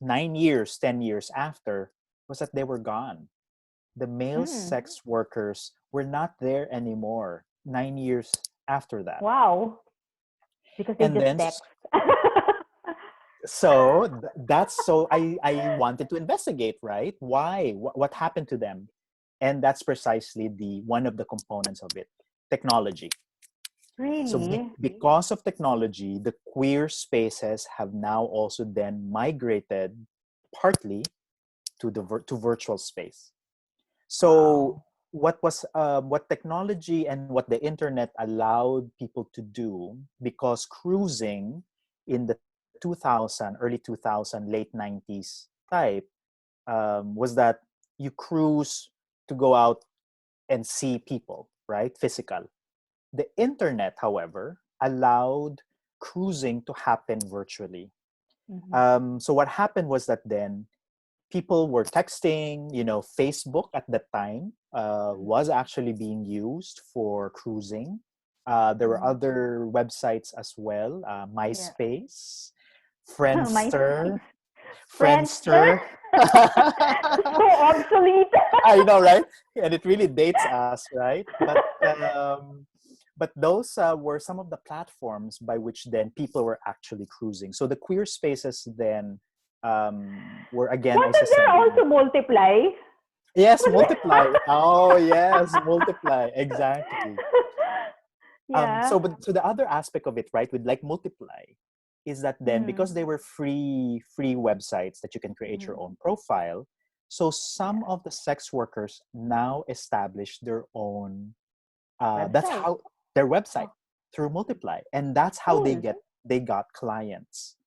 9 years, 10 years after, was that they were gone. The male Mm. sex workers were not there anymore 9 years after that. Wow. Because they And just then text. so that's so I wanted to investigate, right? Why? What happened to them? And that's precisely the one of the components of it, technology. So Really? because of technology, the queer spaces have now also then migrated partly to to virtual space. So Wow. what technology and what the internet allowed people to do, because cruising in the 2000, early 2000, late 90s type, was that you cruise to go out and see people, right? Physical. The internet, however, allowed cruising to happen virtually. Mm-hmm. So what happened was that then people were texting. Facebook at that time was actually being used for cruising. There were Mm-hmm. other websites as well, Yeah. MySpace, MySpace. Friendster, Friendster. Friendster. So obsolete. I know, right? And it really dates us, right? But those were some of the platforms by which then people were actually cruising. So the queer spaces then were again also Wasn't there sending. also multiply? Yes, Was multiply. there- Oh, yes, multiply. Exactly. yeah. So the other aspect of it, right, with like multiply, is that then Mm-hmm. because they were free websites that you can create your Mm-hmm. own profile, so some Yeah. of the sex workers now establish their own. That's Website. how their website Oh, through multiply, and that's how cool. they got clients.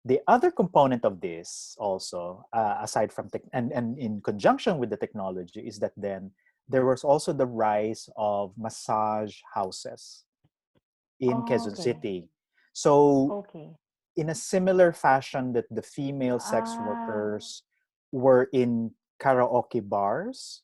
The other component of this also, aside from and in conjunction with the technology, is that then there was also the rise of massage houses in Oh, Quezon okay. City. So Okay. in a similar fashion that the female sex Ah, workers were in karaoke bars,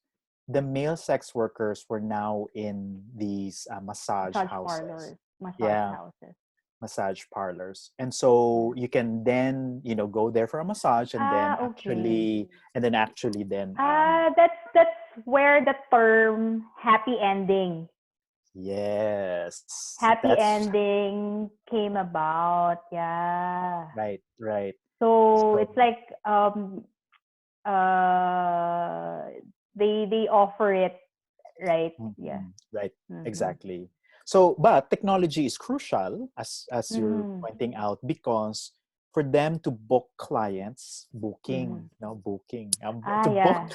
the male sex workers were now in these massage massage houses. parlors, massage Yeah, houses. massage parlors. And so Yeah. you can then, go there for a massage and then Okay. actually then That's where the term happy ending Yes, Happy that's ending came about. Yeah. right, right. So So it's like uh they offer it, right? Yeah. right, Mhm. exactly. So, but technology is crucial, as you're Mhm. pointing out, because for them to book clients, Mhm. booking, Ah, to book yeah.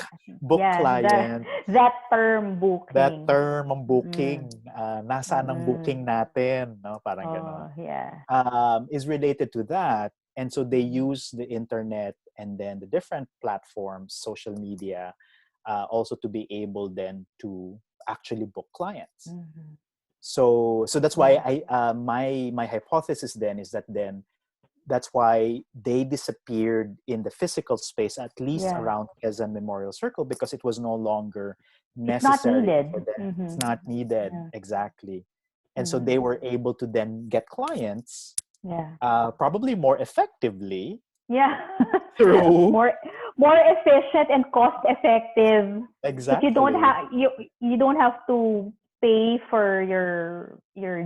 book Yeah, client, that term that booking. term ang Mm. booking, nasaan ang Mm. booking natin, no? Parang ganon. Oh, yeah. Is related to that. And so they Mhm. use the internet and then the different platforms, social media, also to be able then to actually book clients. Mhm. So that's why Yeah. my hypothesis then is that then that's why they disappeared in the physical space, at least Yeah. around Quezon Memorial Circle, because it was no longer It's not necessary for needed. them. It's Mhm. not needed Yeah. exactly. And so Mhm. they were able to then get clients Yeah. probably more effectively Yeah. through more more efficient and cost effective because exactly you don't have to pay for your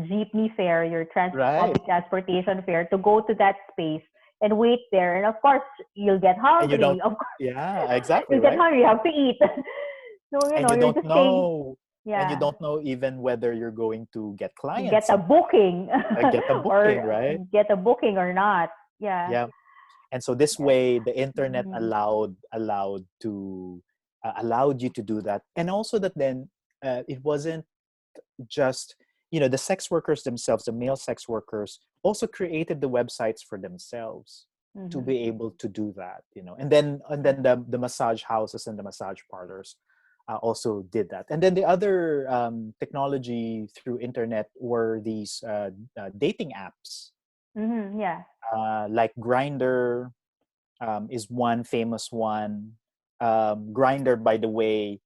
jeepney fare, your right. public transportation fare to go to that space and wait there. And of course, you'll get And you hungry. don't, Of course, yeah, exactly, you'll get right. hungry. You have to eat. So And you you're don't just staying. know, and you Yeah, don't know even whether you're going to get get clients a sometimes, booking get a booking, or right. get a booking or not. Yeah. Yeah. And so this way the internet Mhm. allowed you to do that. And also that then it wasn't just, the sex workers themselves, the male sex workers also created the websites for themselves to Mhm. be able to do that, and then the massage houses and the massage parlors also did that. And then the other technology through internet were these dating apps, Mhm. Yeah. like Grinder is one famous one. Grinder, by the way,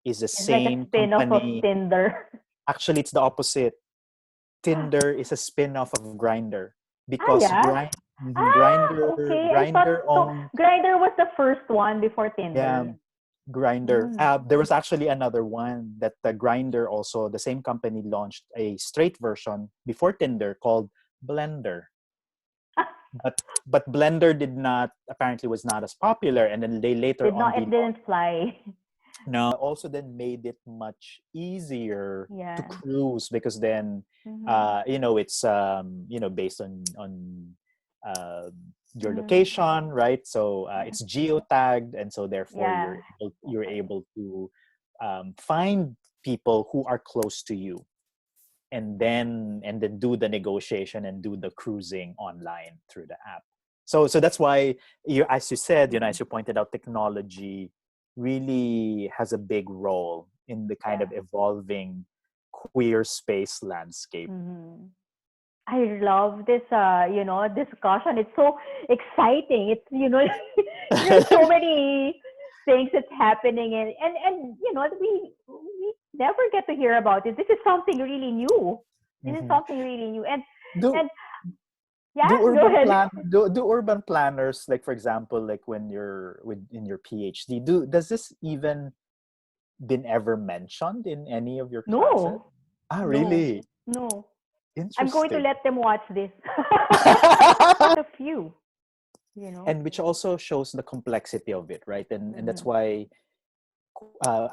is the It's like a same spin-off of company. Tinder. Actually, it's the opposite. Tinder is a spin-off of Grinder Ah, because yeah. Ah, Grinder okay. I thought Grinder so. owned, Grinder was the first one before yeah, Tinder. Grinder. Mm. There was actually another one that the Grinder also, the same company launched a straight version before Tinder called Blender. But Blender did not, apparently was not as popular, and then they later Did on not. It relaunched. didn't fly. No, also then made it much easier to Yeah. cruise because then Mhm. it's based on uh, your Mhm. location, right? So Yeah. it's geotagged, and so therefore Yeah. you're able to find people who are close to you, and then do the negotiation and do the cruising online through the app. So that's why, as you said, Mhm. as you pointed out, technology really has a big role in the kind Yeah. of evolving queer space landscape. Mhm. I love this discussion. It's so exciting. It's there's so many things that's happening, and we never get to hear about it. This is something really new. This is Mhm. something really new. do And yeah, do go urban ahead. plan do urban planners, like for example, like when you're in your PhD, does this even been ever mentioned in any of your classes? No. Ah, No. really? No. I'm going to Interesting. let them watch this. A few, you know. And which also shows the complexity of it, right? And that's Mhm. why,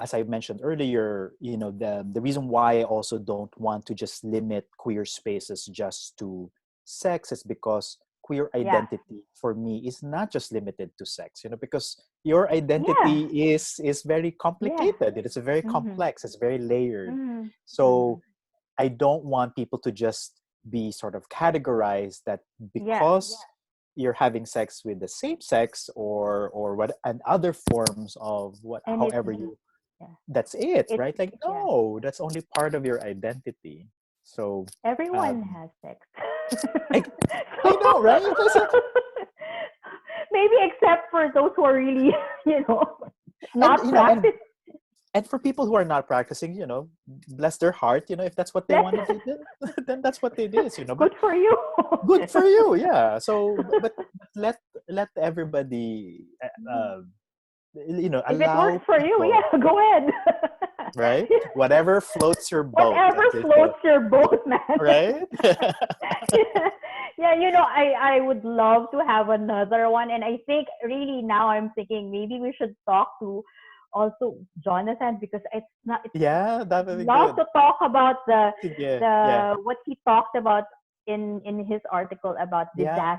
as I mentioned earlier, the reason why I also don't want to just limit queer spaces just to sex is because queer Yeah. identity for me is not just limited to sex, because your Yeah. identity is very Yeah. complicated. It is very Mhm. complex. It's very layered. Mhm. So Mhm. I don't want people to just be sort of categorized that Yeah. because you're having sex with the same sex, or what, and other forms of what, And it's however you, yeah. that's it, It's right? Like, yeah. no, that's only part of your identity. So Everyone um has sex. i, So I know, right? It's like, maybe except for those who are really, you know, and not practice. and for people who are not practicing, bless their heart, if that's what they That's want to do, then, then that's what it is, but good for you. good for you, yeah. So but let everybody Mhm. If it works allow for you, people. yeah, go ahead. right? Whatever floats your boat, Whatever as they say, floats your boat, man. right? Yeah, I would love to have another one, and I think really now I'm thinking maybe we should talk to also Jonathan, because it's Yeah, that would be love good. to talk about Yeah, yeah, the what he talked about in his article about yeah,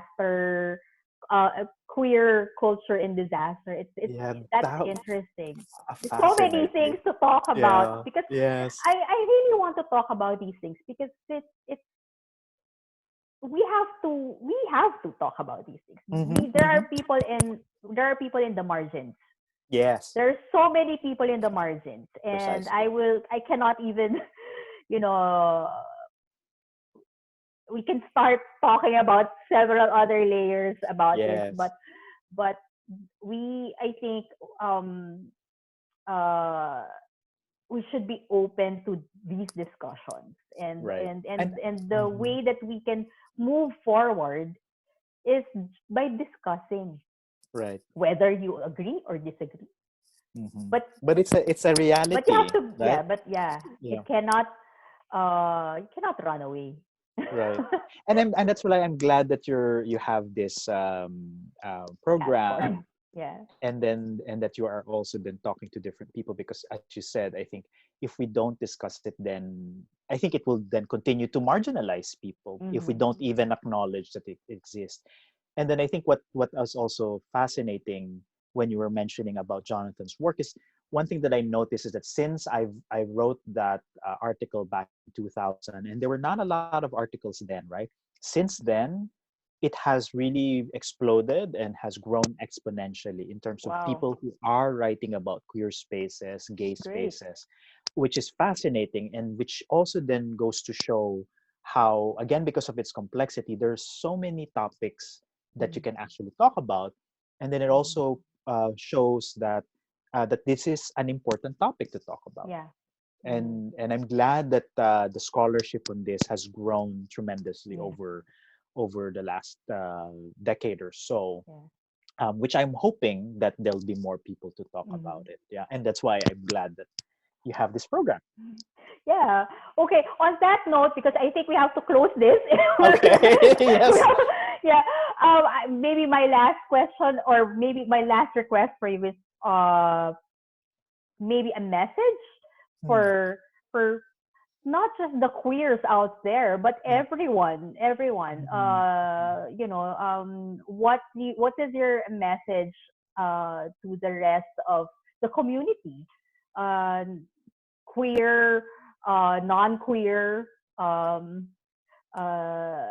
queer culture in disaster. yeah. That's That interesting. There's so many things fascinating. to talk about, Yeah. because Yes. I really want to talk about these things, because it's we have to talk about these things. Mm-hmm, mm-hmm. There are people in the margins. Yes. There's so many people in the margins, and Precisely. I cannot even you know we can start talking about several other layers about it, Yes. but I think um uh we should be open to these discussions, Right. And and the mhm, way that we can move forward is by discussing, right. whether you agree or disagree. Hmm. But But it's a you reality, have to, right? it Yeah. cannot you cannot run away. Right. And that's why I'm glad that you have this program, Platform. Yeah. and that you are also then talking to different people, because as you said, I think if we don't discuss it, then I think it will then continue to marginalize people if we Mm-hmm. don't even acknowledge that it exists. And then I think what was also fascinating when you were mentioning about Jonathan's work is one thing that I noticed is that since I wrote that article back in 2000, and there were not a lot of articles then, right? Since then, it has really exploded and has grown exponentially in terms of Wow. people who are writing about queer spaces, gay Great. spaces, which is fascinating, and which also then goes to show how, again, because of its complexity, there's so many topics that you Mm-hmm. can actually talk about. And then it Mm-hmm. also shows that this is an important topic to talk about. Yeah. Mm-hmm. And I'm glad that the scholarship on this has grown tremendously Yeah. over the last decade or so, Yeah. which I'm hoping that there'll be more people to talk Mm-hmm. about it. Yeah, and that's why I'm glad that you have this program. Yeah. Okay. On that note, because I think we have to close this. Okay. Yes. Yeah. Maybe my last question, or maybe my last request for you is maybe a message Hmm. for for not just the queers out there, but everyone. Mhm. What is your message to the rest of the community? Uh, Queer, non-queer, um, uh,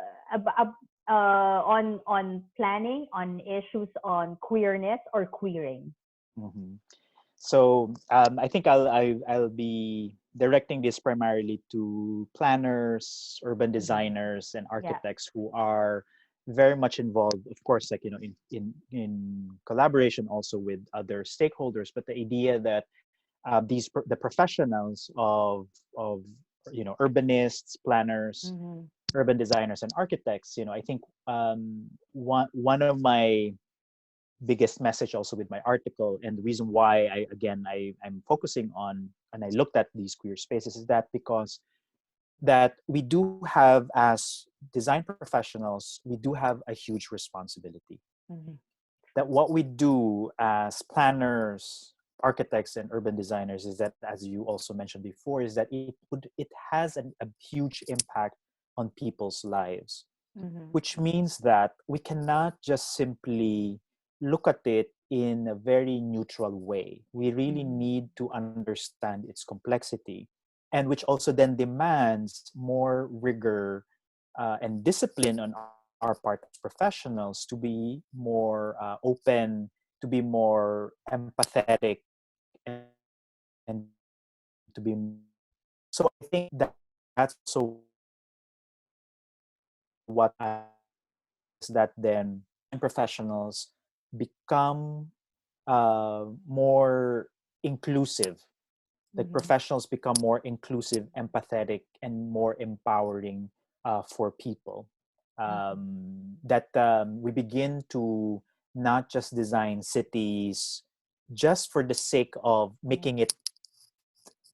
on planning on issues on queerness or queering. Mhm. So I think I'll be directing this primarily to planners, urban Mm-hmm. designers, and Yeah. architects who are very much involved, of course, like in collaboration also with other stakeholders. But the idea that the professionals of urbanists, planners, Mm-hmm. urban designers, and architects, I think one of my biggest message also with my article, and the reason why I'm focusing on and I looked at these queer spaces, is that because that we do have, as design professionals, we do have a huge responsibility, Mm-hmm. that what we do as planners, architects, and urban designers is that, as you also mentioned before, is that it has a huge impact on people's lives, Mm-hmm. which means that we cannot just simply look at it in a very neutral way. We really Mm-hmm. need to understand its complexity, and which also then demands more rigor and discipline on our part as professionals to be more open, to be more empathetic, and to be more inclusive. So I think that's also what what I hope is that then design professionals become more inclusive, like Mm-hmm. professionals become more inclusive, empathetic, and more empowering for people. Mm-hmm. That we begin to not just design cities just for the sake of Yeah. making it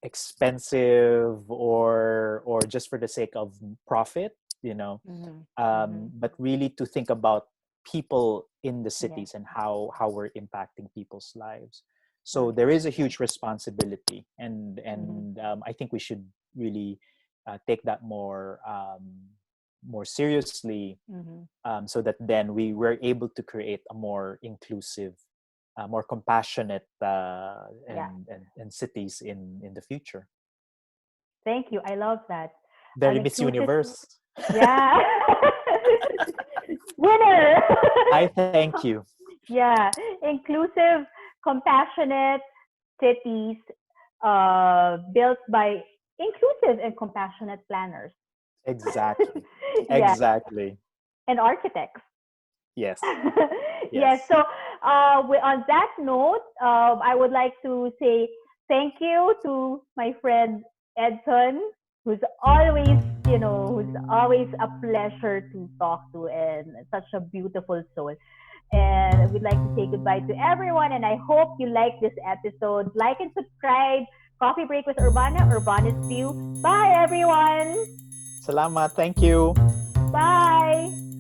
expensive or just for the sake of profit, you know, Mm-hmm. but really to think about people in the Yes. cities and how we're impacting people's lives. So Right. there is a huge responsibility, Mm-hmm. I think we should really take that more seriously, Mm-hmm. so that then we were able to create a more inclusive, more compassionate, Yeah. and cities in the future. Thank you. I love that. An Very Miss inclusive. Universe. Yeah. Winner. I thank you. Yeah. Inclusive, compassionate cities built by inclusive and compassionate planners. Exactly. Yeah. Exactly. And architects. Yes. Yes. Yes. So, on that note, I would like to say thank you to my friend Edson, who's always, who's always a pleasure to talk to and such a beautiful soul. And we'd like to say goodbye to everyone. And I hope you like this episode. Like and subscribe. Coffee Break with Urbana, Urbana's View. Bye, everyone. Salamat. Thank you. Bye.